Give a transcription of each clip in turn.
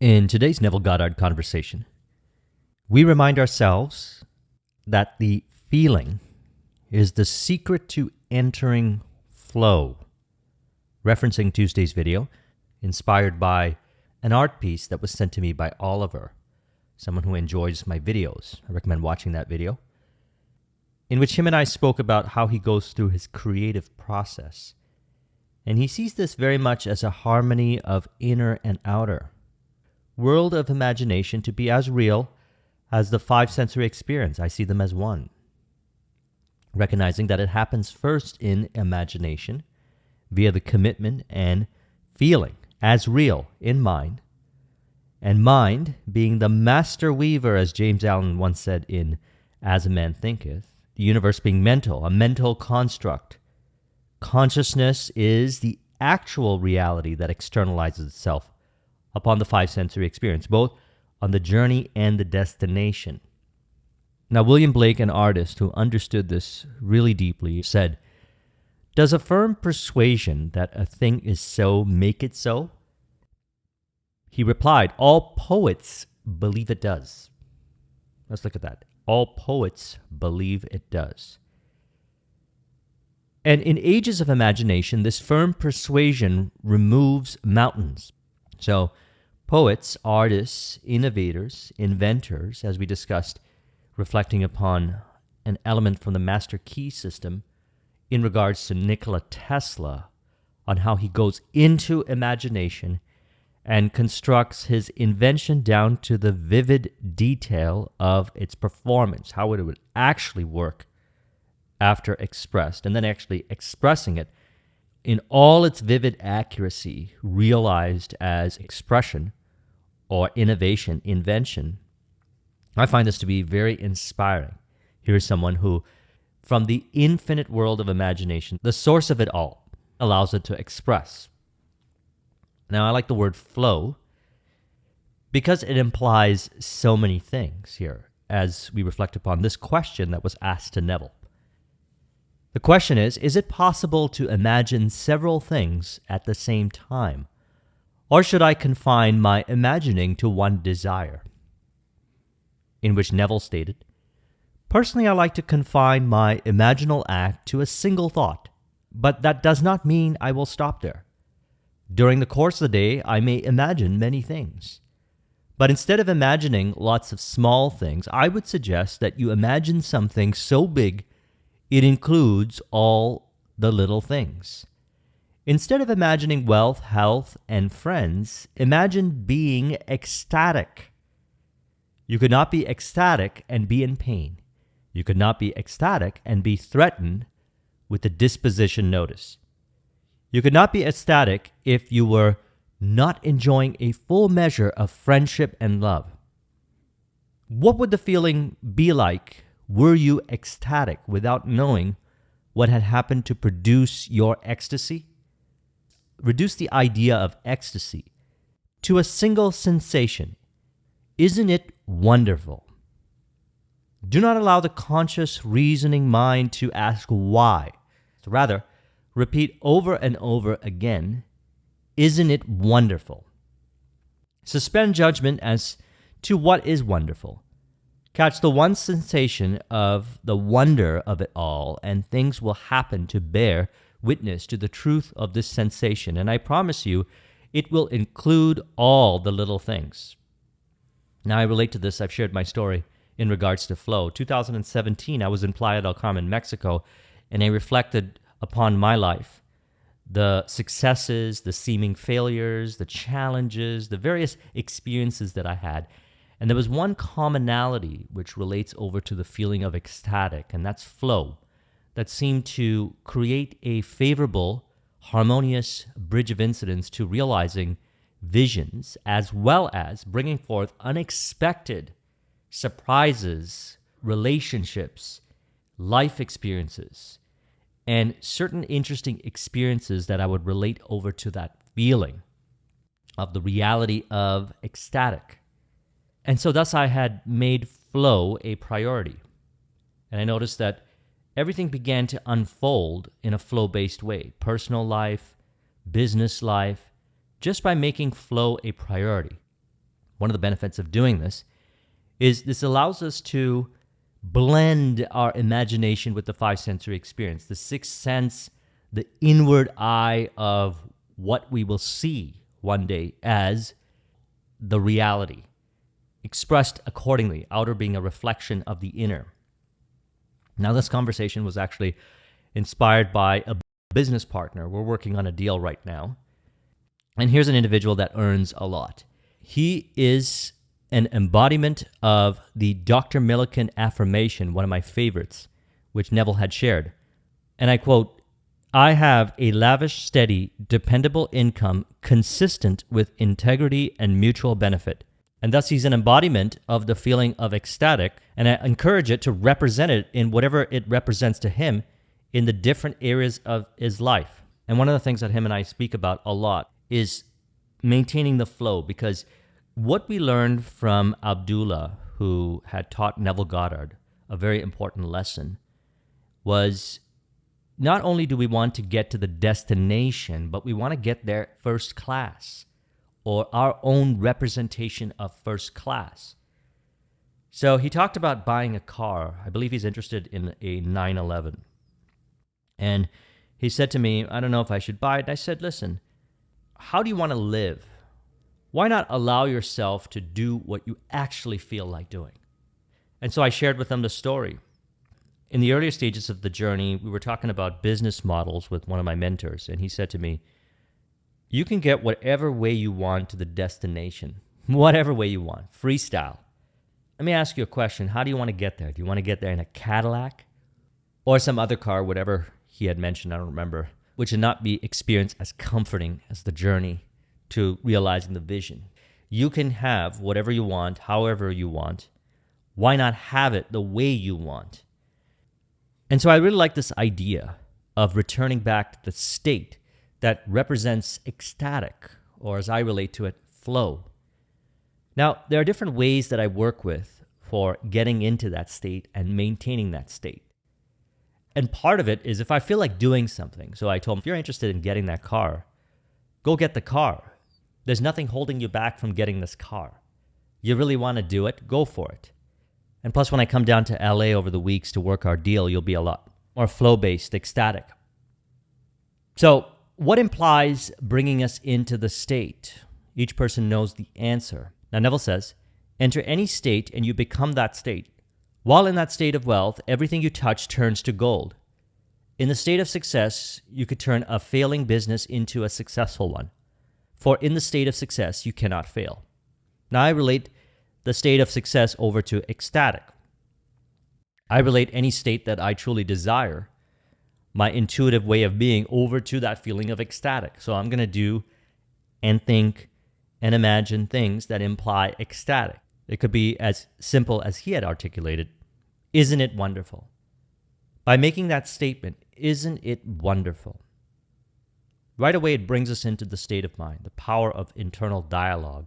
In today's Neville Goddard conversation, we remind ourselves that the feeling is the secret to entering flow, referencing Tuesday's video, inspired by an art piece that was sent to me by Oliver, someone who enjoys my videos. I recommend watching that video, in which him and I spoke about how he goes through his creative process. And he sees this very much as a harmony of inner and outer world of imagination to be as real as the five sensory experience. I see them as one. Recognizing that it happens first in imagination via the commitment and feeling as real in mind, and mind being the master weaver, as James Allen once said in As a Man Thinketh, the universe being mental, a mental construct. Consciousness is the actual reality that externalizes itself upon the five sensory experience, both on the journey and the destination. Now, William Blake, an artist who understood this really deeply, said, "Does a firm persuasion that a thing is so make it so?" He replied, "All poets believe it does." Let's look at that. All poets believe it does. And in ages of imagination, this firm persuasion removes mountains. So poets, artists, innovators, inventors, as we discussed, reflecting upon an element from the master key system in regards to Nikola Tesla, on how he goes into imagination and constructs his invention down to the vivid detail of its performance, how it would actually work after expressed, and then actually expressing it in all its vivid accuracy, realized as expression or innovation, invention. I find this to be very inspiring. Here's someone who, from the infinite world of imagination, the source of it all, allows it to express. Now, I like the word flow because it implies so many things here as we reflect upon this question that was asked to Neville. The question is it possible to imagine several things at the same time? Or should I confine my imagining to one desire? In which Neville stated, "Personally, I like to confine my imaginal act to a single thought, but that does not mean I will stop there. During the course of the day, I may imagine many things. But instead of imagining lots of small things, I would suggest that you imagine something so big it includes all the little things. Instead of imagining wealth, health, and friends, imagine being ecstatic. You could not be ecstatic and be in pain. You could not be ecstatic and be threatened with the disposition notice. You could not be ecstatic if you were not enjoying a full measure of friendship and love. What would the feeling be like were you ecstatic without knowing what had happened to produce your ecstasy? Reduce the idea of ecstasy to a single sensation. Isn't it wonderful? Do not allow the conscious reasoning mind to ask why. Rather, repeat over and over again, isn't it wonderful? Suspend judgment as to what is wonderful. Catch the one sensation of the wonder of it all, and things will happen to bear witness to the truth of this sensation. And I promise you, it will include all the little things. Now, I relate to this. I've shared my story in regards to flow. 2017, I was in Playa del Carmen, Mexico, and I reflected upon my life, the successes, the seeming failures, the challenges, the various experiences that I had. And there was one commonality which relates over to the feeling of ecstatic, and that's flow, that seemed to create a favorable, harmonious bridge of incidents to realizing visions, as well as bringing forth unexpected surprises, relationships, life experiences, and certain interesting experiences that I would relate over to that feeling of the reality of ecstatic. And so thus I had made flow a priority. And I noticed that everything began to unfold in a flow-based way. Personal life, business life, just by making flow a priority. one of the benefits of doing this is this allows us to blend our imagination with the five sensory experience, the sixth sense, the inward eye of what we will see one day as the reality, expressed accordingly, outer being a reflection of the inner. Now, this conversation was actually inspired by a business partner. We're working on a deal right now. And here's an individual that earns a lot. He is an embodiment of the Dr. Millikan affirmation, one of my favorites, which Neville had shared. And I quote, "I have a lavish, steady, dependable income consistent with integrity and mutual benefit." And thus he's an embodiment of the feeling of ecstatic, and I encourage it to represent it in whatever it represents to him in the different areas of his life. And one of the things that him and I speak about a lot is maintaining the flow, because what we learned from Abdullah, who had taught Neville Goddard a very important lesson, was not only do we want to get to the destination, but we want to get there first class, or our own representation of first class. So he talked about buying a car. I believe he's interested in a 911. And he said to me, I don't know if I should buy it. And I said, listen, how do you want to live? Why not allow yourself to do what you actually feel like doing? And so I shared with him the story. In the earlier stages of the journey, we were talking about business models with one of my mentors, and he said to me, you can get whatever way you want to the destination, whatever way you want, freestyle. Let me ask you a question. How do you want to get there? Do you want to get there in a Cadillac or some other car, whatever he had mentioned, I don't remember, which would not be experienced as comforting as the journey to realizing the vision? You can have whatever you want, however you want. Why not have it the way you want? And so I really like this idea of returning back to the state that represents ecstatic, or as I relate to it, flow. Now, there are different ways that I work with for getting into that state and maintaining that state. And part of it is if I feel like doing something. So I told him, if you're interested in getting that car, go get the car. There's nothing holding you back from getting this car. You really want to do it? Go for it. And plus, when I come down to LA over the weeks to work our deal, you'll be a lot more flow-based, ecstatic. So what implies bringing us into the state? Each person knows the answer. Now, Neville says, enter any state and you become that state. While in that state of wealth, everything you touch turns to gold. In the state of success, you could turn a failing business into a successful one. For in the state of success, you cannot fail. Now, I relate the state of success over to ecstatic. I relate any state that I truly desire, my intuitive way of being, over to that feeling of ecstatic. So I'm going to do and think and imagine things that imply ecstatic. It could be as simple as he had articulated, isn't it wonderful? By making that statement, isn't it wonderful? Right away, it brings us into the state of mind, the power of internal dialogue,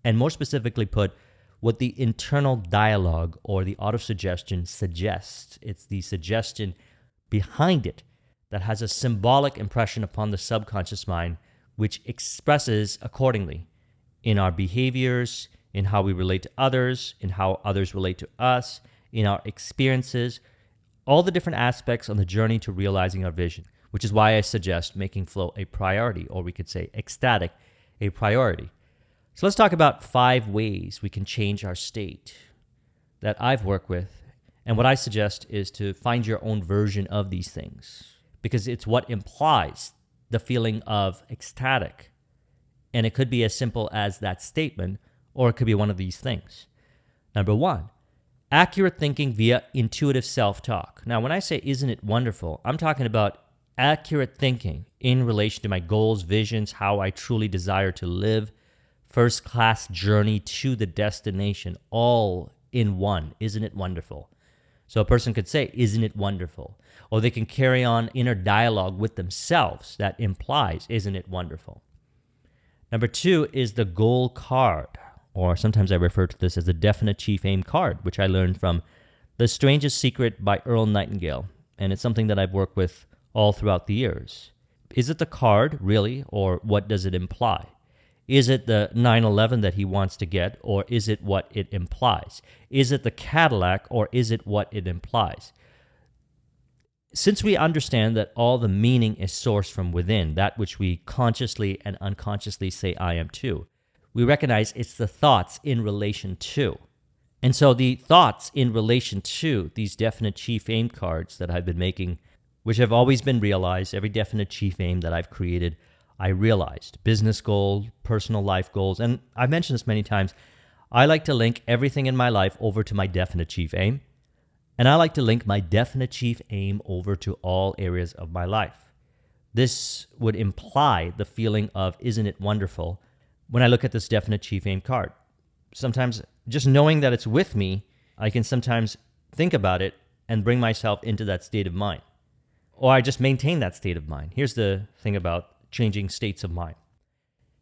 and more specifically put, what the internal dialogue or the autosuggestion suggests. It's the suggestion behind it that has a symbolic impression upon the subconscious mind, which expresses accordingly in our behaviors, in how we relate to others, in how others relate to us, in our experiences, all the different aspects on the journey to realizing our vision, which is why I suggest making flow a priority, or we could say ecstatic a priority. So let's talk about 5 ways we can change our state that I've worked with. And what I suggest is to find your own version of these things, because it's what implies the feeling of ecstatic. And it could be as simple as that statement, or it could be one of these things. Number 1, accurate thinking via intuitive self-talk. Now, when I say, isn't it wonderful, I'm talking about accurate thinking in relation to my goals, visions, how I truly desire to live, first-class journey to the destination, all in one. Isn't it wonderful? So a person could say, isn't it wonderful? Or they can carry on inner dialogue with themselves that implies, isn't it wonderful? Number 2 is the goal card, or sometimes I refer to this as the definite chief aim card, which I learned from The Strangest Secret by Earl Nightingale, and it's something that I've worked with all throughout the years. Is it the card, really, or what does it imply? Is it the 911 that he wants to get, or is it what it implies? Is it the Cadillac, or is it what it implies? Since we understand that all the meaning is sourced from within, that which we consciously and unconsciously say I am to, we recognize it's the thoughts in relation to. And so the thoughts in relation to these definite chief aim cards that I've been making, which have always been realized, every definite chief aim that I've created, I realized. Business goals, personal life goals, and I've mentioned this many times, I like to link everything in my life over to my definite chief aim. And I like to link my definite chief aim over to all areas of my life. This would imply the feeling of, isn't it wonderful, when I look at this definite chief aim card. Sometimes just knowing that it's with me, I can sometimes think about it and bring myself into that state of mind. Or I just maintain that state of mind. Here's the thing about changing states of mind.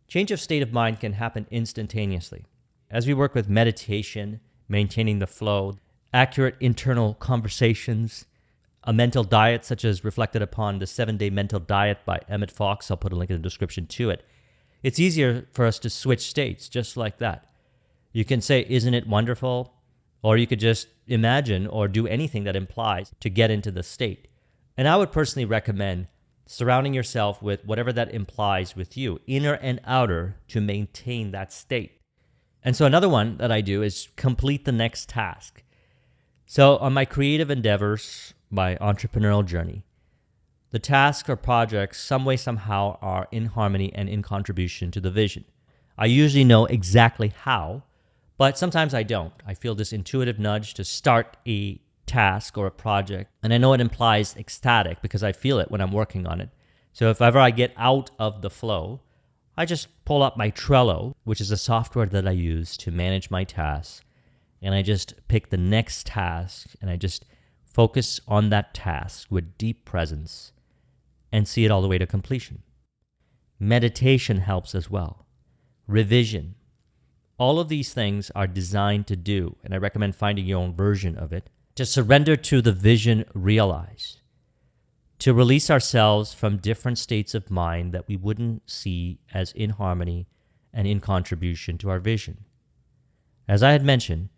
Change of state of mind can happen instantaneously. As we work with meditation, maintaining the flow, accurate internal conversations, a mental diet such as reflected upon the 7-Day Mental Diet by Emmett Fox, I'll put a link in the description to it. It's easier for us to switch states just like that. You can say, isn't it wonderful? Or you could just imagine or do anything that implies to get into the state. And I would personally recommend surrounding yourself with whatever that implies with you, inner and outer, to maintain that state. And so another one that I do is complete the next task. So on my creative endeavors, my entrepreneurial journey, the tasks or projects some way, somehow are in harmony and in contribution to the vision. I usually know exactly how, but sometimes I don't. I feel this intuitive nudge to start a task or a project, and I know it implies ecstatic because I feel it when I'm working on it. So if ever I get out of the flow, I just pull up my Trello, which is a software that I use to manage my tasks, and I just pick the next task, and I just focus on that task with deep presence and see it all the way to completion. Meditation helps as well. Revision. All of these things are designed to do, and I recommend finding your own version of it, to surrender to the vision realized, to release ourselves from different states of mind that we wouldn't see as in harmony and in contribution to our vision. As I had mentioned,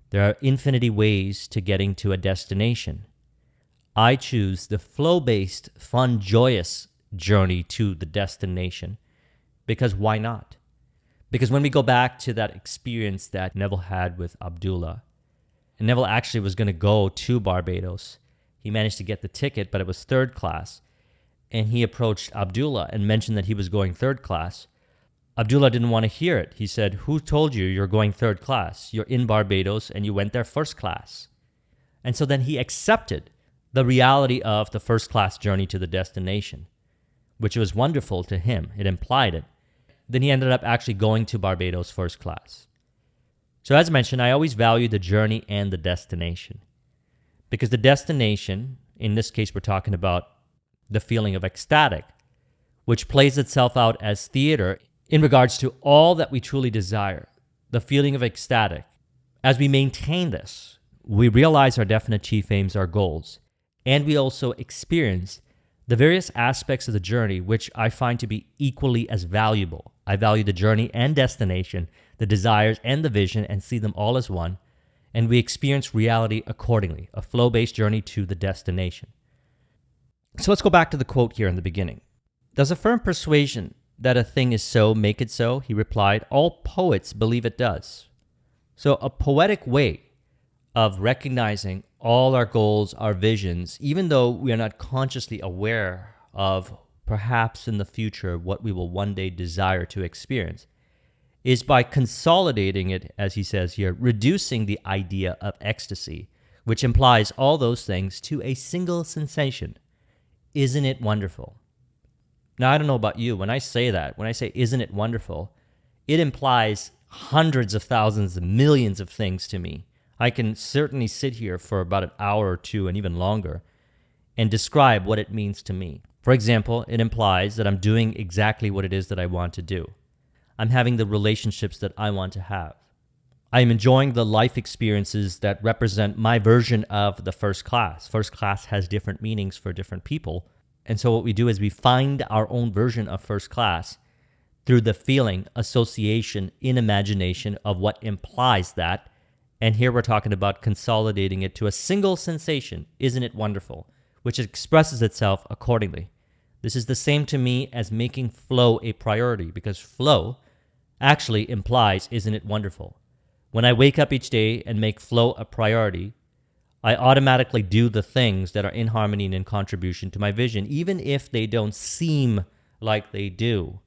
there are infinity ways to getting to a destination. I choose the flow-based, fun, joyous journey to the destination because why not? Because when we go back to that experience that Neville had with Abdullah, and Neville actually was going to go to Barbados. He managed to get the ticket, but it was third class. And he approached Abdullah and mentioned that he was going third class. Abdullah didn't want to hear it. He said, who told you you're going third class? You're in Barbados and you went there first class. And so then he accepted the reality of the first class journey to the destination, which was wonderful to him. It implied it. Then he ended up actually going to Barbados first class. So as mentioned, I always value the journey and the destination. Because the destination, in this case we're talking about the feeling of ecstatic, which plays itself out as theater in regards to all that we truly desire, the feeling of ecstatic. As we maintain this, we realize our definite chief aims, our goals, and we also experience the various aspects of the journey, which I find to be equally as valuable. I value the journey and destination, the desires and the vision, and see them all as one, and we experience reality accordingly, a flow-based journey to the destination. So let's go back to the quote here in the beginning. Does a firm persuasion that a thing is so make it so? He replied, all poets believe it does. So a poetic way of recognizing all our goals, our visions, even though we are not consciously aware of perhaps in the future what we will one day desire to experience, is by consolidating it, as he says here, reducing the idea of ecstasy, which implies all those things to a single sensation. Isn't it wonderful? Now, I don't know about you. When I say that, when I say, isn't it wonderful, it implies hundreds of thousands, millions of things to me. I can certainly sit here for about an hour or two and even longer and describe what it means to me. For example, it implies that I'm doing exactly what it is that I want to do. I'm having the relationships that I want to have. I'm enjoying the life experiences that represent my version of the first class. First class has different meanings for different people. And so what we do is we find our own version of first class through the feeling, association in imagination of what implies that. And here we're talking about consolidating it to a single sensation, isn't it wonderful, which expresses itself accordingly. This is the same to me as making flow a priority, because flow actually implies, isn't it wonderful? When I wake up each day and make flow a priority, I automatically do the things that are in harmony and in contribution to my vision, even if they don't seem like they do.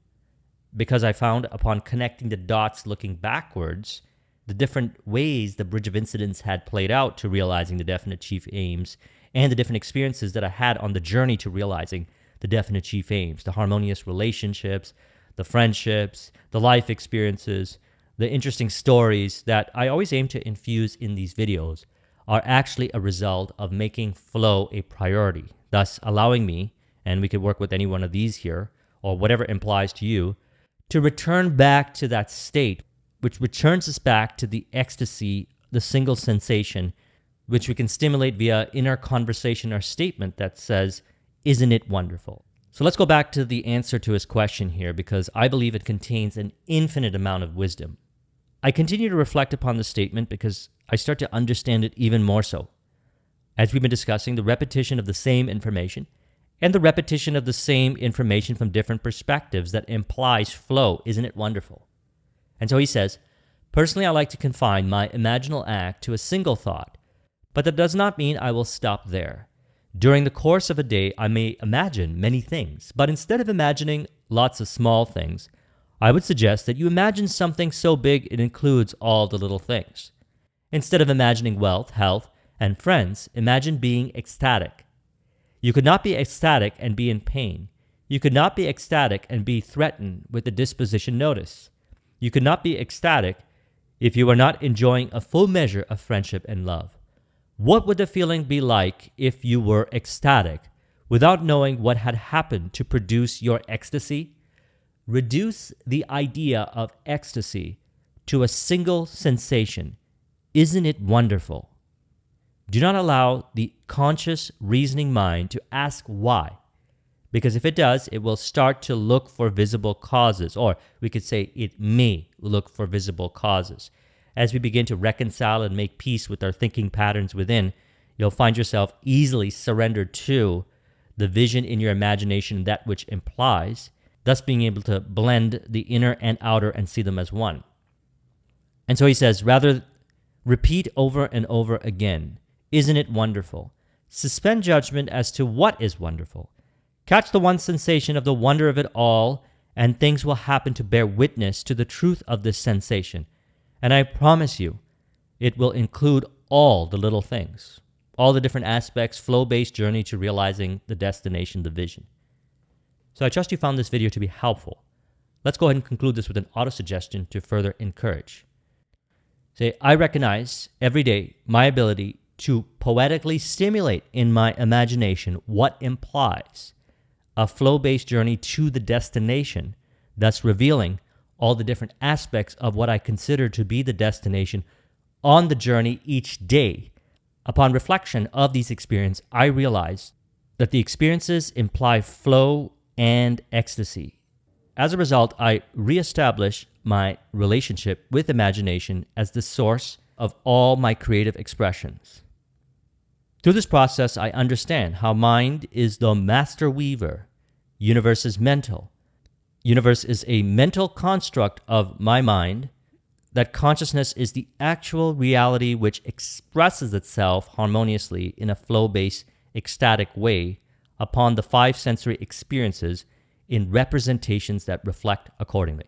Because I found upon connecting the dots looking backwards, the different ways the bridge of incidents had played out to realizing the definite chief aims, and the different experiences that I had on the journey to realizing the definite chief aims, the harmonious relationships, the friendships, the life experiences, the interesting stories that I always aim to infuse in these videos are actually a result of making flow a priority, thus allowing me, and we could work with any one of these here, or whatever implies to you, to return back to that state, which returns us back to the ecstasy, the single sensation, which we can stimulate via inner conversation or statement that says, isn't it wonderful? So let's go back to the answer to his question here, because I believe it contains an infinite amount of wisdom. I continue to reflect upon the statement because I start to understand it even more so. As we've been discussing, the repetition of the same information and the repetition of the same information from different perspectives that implies flow, isn't it wonderful? And so he says, personally, I like to confine my imaginal act to a single thought, but that does not mean I will stop there. During the course of a day, I may imagine many things, but instead of imagining lots of small things, I would suggest that you imagine something so big it includes all the little things. Instead of imagining wealth, health, and friends, imagine being ecstatic. You could not be ecstatic and be in pain. You could not be ecstatic and be threatened with a disposition notice. You could not be ecstatic if you were not enjoying a full measure of friendship and love. What would the feeling be like if you were ecstatic without knowing what had happened to produce your ecstasy? Reduce the idea of ecstasy to a single sensation. Isn't it wonderful? Do not allow the conscious reasoning mind to ask why, because if it does, it will start to look for visible causes, or we could say it may look for visible causes. As we begin to reconcile and make peace with our thinking patterns within, you'll find yourself easily surrendered to the vision in your imagination, that which implies, thus being able to blend the inner and outer and see them as one. And so he says, rather repeat over and over again, isn't it wonderful? Suspend judgment as to what is wonderful. Catch the one sensation of the wonder of it all, and things will happen to bear witness to the truth of this sensation. And I promise you, it will include all the little things, all the different aspects, flow-based journey to realizing the destination, the vision. So I trust you found this video to be helpful. Let's go ahead and conclude this with an auto-suggestion to further encourage. Say, I recognize every day my ability to poetically stimulate in my imagination what implies a flow-based journey to the destination, thus revealing all the different aspects of what I consider to be the destination on the journey each day. Upon reflection of these experiences, I realize that the experiences imply flow and ecstasy. As a result, I reestablish my relationship with imagination as the source of all my creative expressions. Through this process, I understand how mind is the master weaver. Universe is mental. Universe is a mental construct of my mind, that consciousness is the actual reality which expresses itself harmoniously in a flow-based, ecstatic way upon the five sensory experiences in representations that reflect accordingly.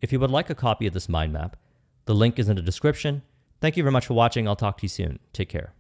If you would like a copy of this mind map, the link is in the description. Thank you very much for watching. I'll talk to you soon. Take care.